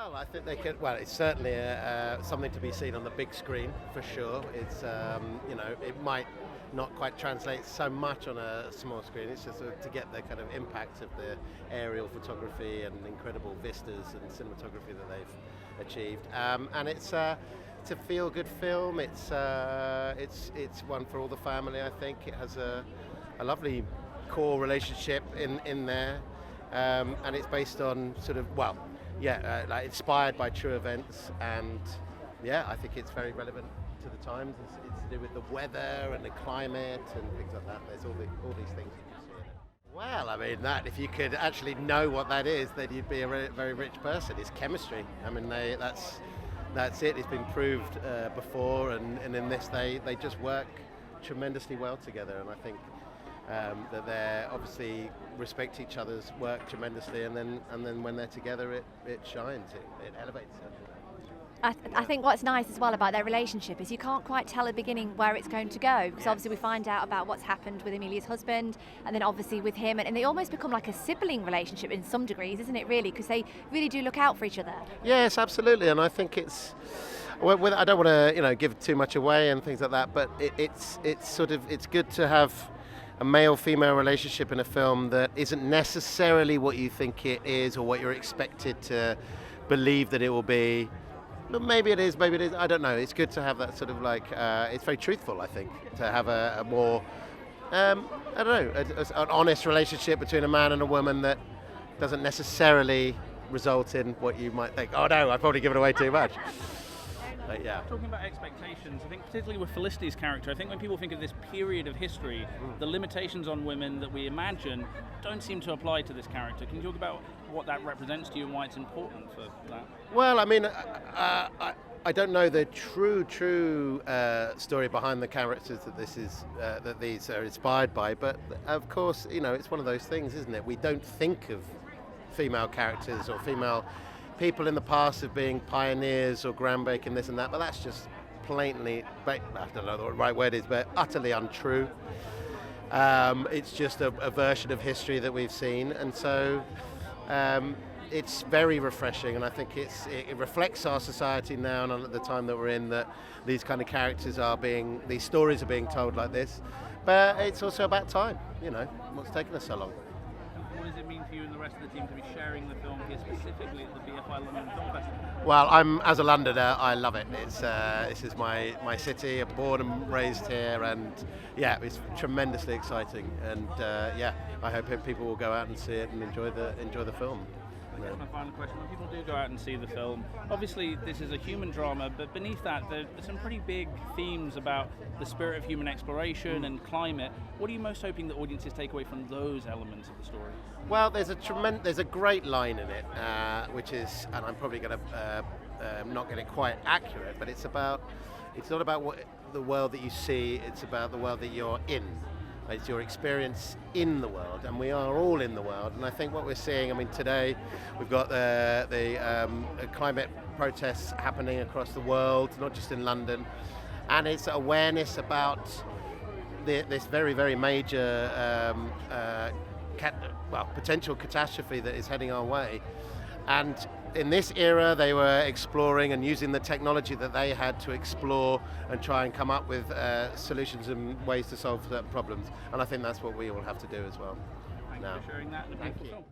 Well, I think they could. Well, it's certainly something to be seen on the big screen for sure. It's it might not quite translate so much on a small screen. It's just to get the kind of impact of the aerial photography and incredible vistas and cinematography that they've achieved. And it's a feel-good film. It's one for all the family. I think it has a lovely core relationship in there, and it's based on sort of like inspired by true events, and I think it's very relevant to the times. It's to do with the weather and the climate and things like that. There's all these things you can see in it. Well, I mean, that if you could actually know what that is, then you'd be a very rich person. It's chemistry. I mean, that's it. It's been proved before, and in this they just work tremendously well together, and I think that they obviously respect each other's work tremendously, and then when they're together, it shines. It elevates it. I think what's nice as well about their relationship is you can't quite tell at the beginning where it's going to go, because obviously we find out about what's happened with Amelia's husband, and then obviously with him, and they almost become like a sibling relationship in some degrees, isn't it, really? Because they really do look out for each other. Yes, absolutely, and I think it's. Well, I don't want to give too much away and things like that, but it's good to have a male-female relationship in a film that isn't necessarily what you think it is or what you're expected to believe that it will be. But maybe it is, I don't know. It's good to have that sort of it's very truthful, I think, to have a more, an honest relationship between a man and a woman that doesn't necessarily result in what you might think, oh no, I've probably given away too much. Yeah. Talking about expectations, I think particularly with Felicity's character, I think when people think of this period of history, the limitations on women that we imagine don't seem to apply to this character. Can you talk about what that represents to you and why it's important for that? Well, I mean, I don't know the true story behind the characters that these are inspired by, but of course, it's one of those things, isn't it? We don't think of female characters or female people in the past of being pioneers or groundbreaking this and that, but that's just blatantly, I don't know what the right word is, but utterly untrue. It's just a version of history that we've seen, and so it's very refreshing, and I think it reflects our society now and at the time that we're in, that these kind of these stories are being told like this, but it's also about time, what's taken us so long. What does it mean for you and the rest of the team to be sharing the film here specifically at the BFI London Film Festival? Well, as a Londoner, I love it. This is my city. I'm born and raised here, and it's tremendously exciting. And I hope people will go out and see it and enjoy the film. That's my final question. When people do go out and see the film, obviously this is a human drama, but beneath that there's some pretty big themes about the spirit of human exploration and climate. What are you most hoping that audiences take away from those elements of the story? Well, there's a great line in it, which is, and I'm probably going to not get it quite accurate, but it's not about the world that you see, it's about the world that you're in. It's your experience in the world, and we are all in the world. And I think what we're seeing, today we've got the climate protests happening across the world, not just in London, and it's awareness about this very, very major potential catastrophe that is heading our way. And in this era, they were exploring and using the technology that they had to explore and try and come up with solutions and ways to solve certain problems. And I think that's what we all have to do as well. Thank you for sharing that. Thank you.